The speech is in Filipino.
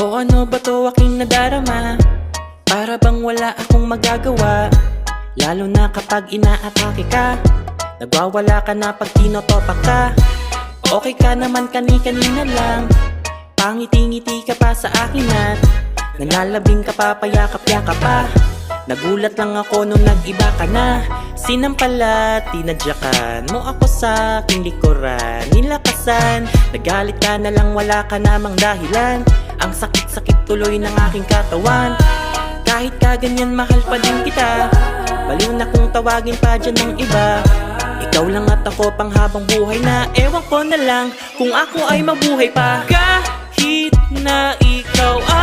O ano ba to aking nadarama? Para bang wala akong magagawa, lalo na kapag inaatake ka. Nagwawala ka na pag tinotopak ka. Okay ka naman kani-kanina lang, pangiti-ngiti ka pa sa akin at nanlalabing ka pa, payakap-yakap pa. Nagulat lang ako nung nag-iba ka na. Sinampala, tinadyakan mo ako sa aking likuran, nilakasan, nagalit ka na lang, wala ka namang dahilan. Ang sakit-sakit tuloy ng aking katawan. Kahit kaganyan mahal pa din kita, baliw na kung tawagin pa dyan ng iba. Ikaw lang at ako pang habang buhay na, ewan ko na lang kung ako ay mabuhay pa. Kahit na ikaw ay